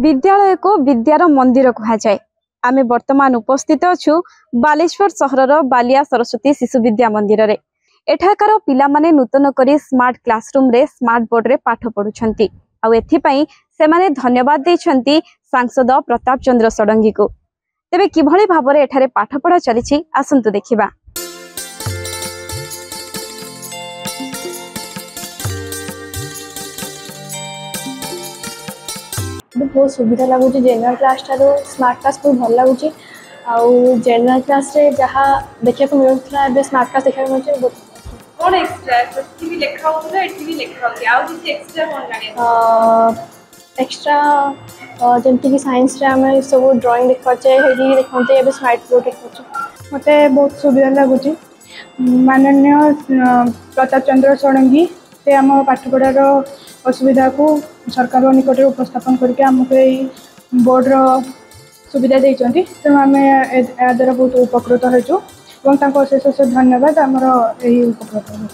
विद्यालय को विद्यार मंदिर कहुए। आमे वर्तमान उपस्थित अच्छु बालेश्वर सहरर बालिया सरस्वती शिशु विद्या मंदिर रे। एठाकार पिला माने नूतन करी स्मार्ट क्लासरूम रे स्मार्ट बोर्ड रे पाठ पढ़ुछंती। आउ एथिपाई से माने धन्यवाद देछंती सांसद प्रताप चंद्र षडंगी को। तेबे किभଳି भाबरे एठारे पाठ पढ़ा चलिछि आसंतु देखिबा। बहुत सुविधा लगुच जेनरल क्लास ठारू स्मार्ट क्लास बहुत भल लगुच। आउ जेनरल क्लास रे जहाँ देखा मिलूला ए स्मार्ट क्लास देखा मिलूँ बहुत कौन एक्स्ट्रा एठी भी लिखा होतला एठी भी लिखा होती आउ किसी एक्स्ट्रा कौन जाने एक्स्ट्रा जमती कि साइंस रे हम सब ड्राइंग देखते हेडी देखते ए स्मार्ट बोर्ड देखते मते बहुत सुविधा लगुच। माननीय प्रताप चंद्र षडंगी से आम पाठपढ़ार असुविधा को सरकार निकट उपस्थापन करके आमको यही बोर्ड सुविधा देते तेणु आम द्वारा बहुत उपकृत होता अशेष अशेष धन्यवाद आमर यही उपकृत हो।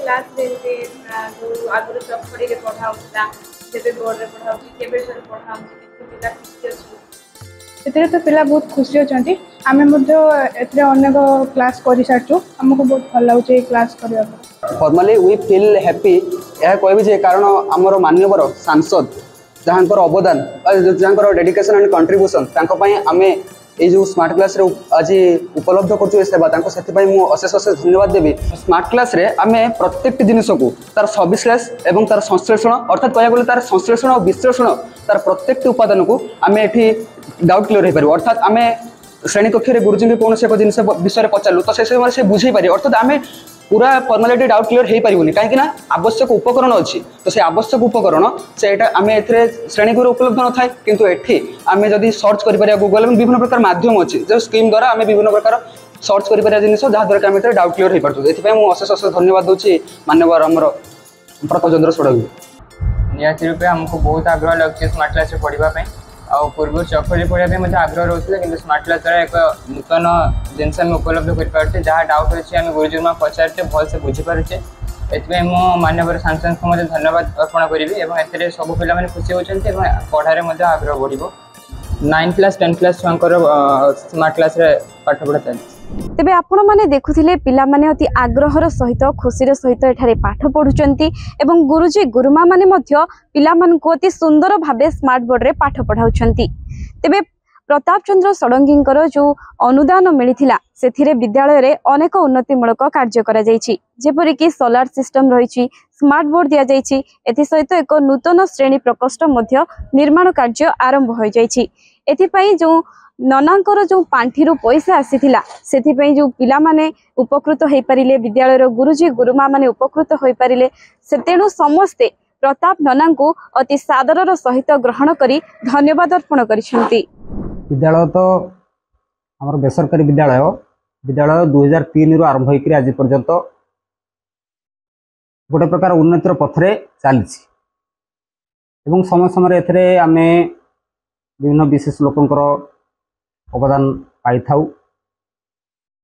क्लास आगुरी चौखड़ी रे पढ़ाऊला जेबे बोर्ड रे पढ़ाऊची केबे सर पढ़ाऊची पिला खुशी अछि एते तो पिला बहुत खुशी अछंती। आमे मध्ये एते अनेक क्लास करि सारछु हमको बहुत भल लागुचे क्लास करिया। फॉर्मली वी फील हैप्पी यह कहबी जे कारण आमर माननीय सांसद जहाँकर अवदान जहाँकर डेडिकेशन एंड कंट्रीब्यूशन तांको पई आमे ये जो स्मार्ट क्लास रे आज उपलब्ध करछु सेवा तांको सेति पई मु अशेष अशेष धन्यवाद देबी। स्मार्ट क्लास रे आमे प्रत्येक जिनिस को तार सविश्लेष एवं तार संश्लेषण अर्थात कहया गले तार संश्लेषण और विश्लेषण तार प्रत्येक उपादान को आमे एठी डाउट क्लियर हो पारिबो। अर्थात आमे श्रेणी कक्ष रे गुरुजी के कोन से को जिनिस विषय पचारलु तो से बुझे पारि अर्थात आमे पूरा फॉर्मालिटी डाउट क्लियर हो पारिबोनी कहीं आवश्यक उपकरण अच्छी तो से आवश्यक उपकरण से आम ए श्रेणी गृह उपलब्ध न थाए किंतु एठी आम जदि सर्च कर गूगल में विभिन्न प्रकार माध्यम अच्छी जो स्कीम द्वारा आम विभिन्न प्रकार सर्च कर जिनिस जहाँद्वारा आम डाउट क्लियर हो पार्छ। एथि मुझे अशेष अशेष धन्यवाद दूसरी माननीय आमर प्रताप चंद्र षडंगी। निहत रूपे आमको बहुत आग्रह लगे स्मार्ट क्लास पढ़ाई और पूर्व चौखड़ी पढ़ाई आग्रह रोचे कि स्मार्ट क्लास द्वारा एक नूतन जिनस उपलब्ध कर जहाँ डाउट अच्छे आम गुरुजी में पचारे भल से बुझीपारे। एथि मो माननीय सांसद को धन्यवाद अर्पण करी सब पिला खुशी होती पढ़ाई आग्रह बढ़ो। 9 क्लास 10 क्लास छुआंकर स्मार्ट क्लास पाठ पढ़ा चलती। तेबे आपण माने देखुथिले पिला माने अति आग्रहर सहित खुशीर सहित एठारे पाठ पढ़ुचंती एवं गुरुजी गुरुमा माने मध्य पिला मानकु अति सुंदर भाबे स्मार्ट बोर्ड रे पाठ पढ़ाउचंती। तेबे प्रताप चंद्र षडंगींकर जो अनुदान मिलिथिला सेथिरे विद्यालय रे अनेक उन्नतिमूलक कार्य करा जायछि जेपरि कि सोलार सिस्टम रहिछि स्मार्ट बोर्ड दिया जायछि एथि सहित एक नूतन श्रेणी प्रकोष्ठ मध्य निर्माण कार्य आरंभ हो जायछि। एथिपई जो ननांकर जो पांठिरु पैसा आसीथिला सेथिपई जो पिला माने उपकृत होई परिले विद्यालय गुरुजी गुरुमा माने उपकृत होई परिले से तेणु समस्ते प्रताप नना को अति सादरर सहित ग्रहण करी धन्यवाद अर्पण करिसेंती। विद्यालय तो आमर बेसरकारी विद्यालय 2003 रु आरंभ होकर आज पर्यंत गोटे प्रकार उन्नतिर पथरे चली समय समय एथरे आमे विभिन्न विशेष लोकंकर अवदान पाई थाउ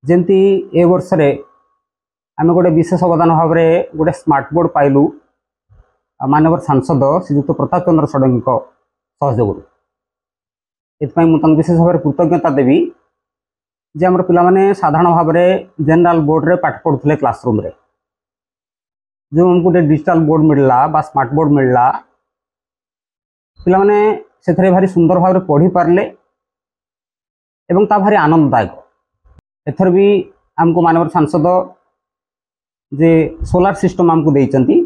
जेमती ए वर्ष रे आमे गोटे विशेष अवदान भाव में गोटे स्मार्ट बोर्ड पाइलु माननीय सांसद श्रीयुक्त प्रताप चंद्र षडंगी सहयोग एथपाई मुझे विशेष भाव में कृतज्ञता देवी जे आमर पिला माने साधारण भाव में जनरल बोर्ड रे पाठ पढ़ुले क्लासरूम रे जो हमको गोटे डिजिटल बोर्ड मिलला बा स्मार्ट बोर्ड मिलला पिला माने से भारी सुंदर भाव में पढ़ी पारे एवं ता भारी आनंददायक। एथर भी आमको माननीय सांसद जे सोलार सिस्टम आमको देइचंती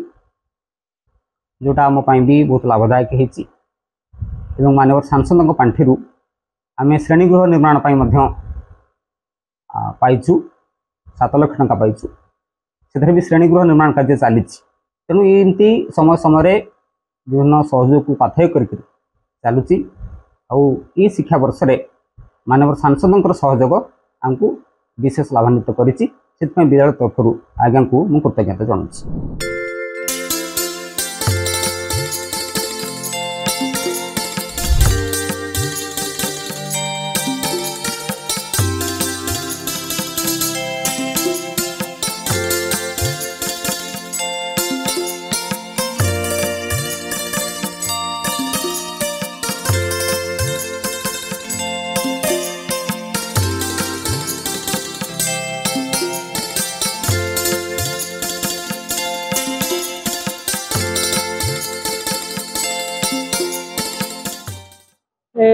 जोटा आम भी बहुत लाभदायक होती एवं माननीय सांसद पांठि आम श्रेणी गृह निर्माण पाइचु 7 लाख टंका पाइचु से भी श्रेणी गृह निर्माण कार्य चली तेणु एमती समय समय विभिन्न सहयोग को पाथय कर चलुची आ शिक्षा वर्ष रे माननीय सांसद सहयोग आमको विशेष लाभान्वित करिछि सेतपय विद्यालय तरफ आज्ञा को मु कृतज्ञता जनाउछि।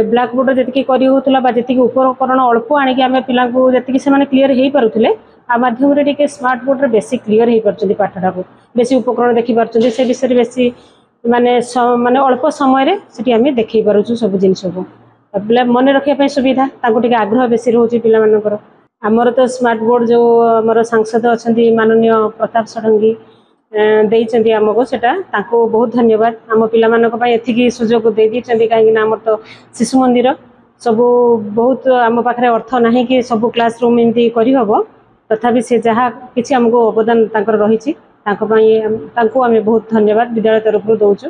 ब्लैक बोर्ड जी कर उपकरण अल्प आणिक आम पिला जी से क्लीयर हो पारे आ मध्यम टे स्मार्ट बोर्ड रे बेसी क्लीयर हो पार्टी पाठटा को बेसी उपकरण देखी पार्टी से विषय बेसी माने माने अल्प समय से आम देखी पार्छु सब जिन को पिला मन रखापी सुविधा टे आग्रह बेसी रोचे पिलाମାନଙ୍କର आमर तो स्मार्ट बोर्ड जो आमर सांसद अच्छा माननीय प्रताप षडंगी देइचंदी आमको सेटा ताको बहुत धन्यवाद आम पिलामानक एतिकी सुजोग दे दी कहीं आमर तो शिशु मंदिर सब बहुत आम पाखे अर्थ ना कि सब क्लास रूम एमती करहब तथापि से जहाँ किसी आमको अवदान तांकर रही आम बहुत धन्यवाद विद्यालय तरफ दौचु।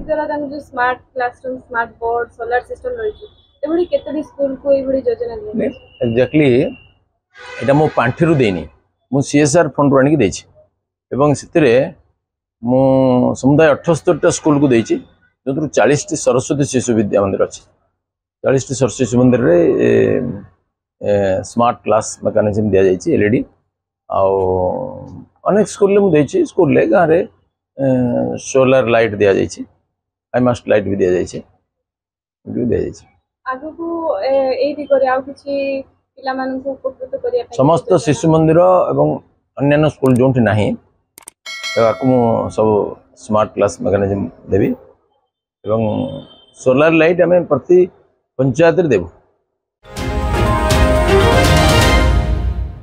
द्वारा जो smart classroom smart board solar system रही केतोटी स्कूल को योजना दिया एक्जाक्टली एटा मो पांठी रु देनी मु सीएसआर फंड रु आनी देछि एवं सितरे मु समुदाय 78 स्कूल को देछि जो 40 टी सरस्वती शिशु विद्या मंदिर अछि 40 टी सरस्वती शिशु मंदिर रे स्मार्ट क्लास मेकानिज्म दिया जाइछि एलईडी आ अनेक स्कूल ले मु देछि स्कूल ले गारे सोलर लाइट दिया जाइछि आई मस्ट लाइट भी दिया जाइए दिया जाइए आगु को ए दिगरे आउ किछि पिला मानन को उपकृत करिया समस्त शिशु मंदिर एवं अन्य स्कूल जोंठी नाही ताकू सब स्मार्ट क्लास मेकानिज्म देवी एवं सोलर लाइट आम प्रति पंचायत रे देबू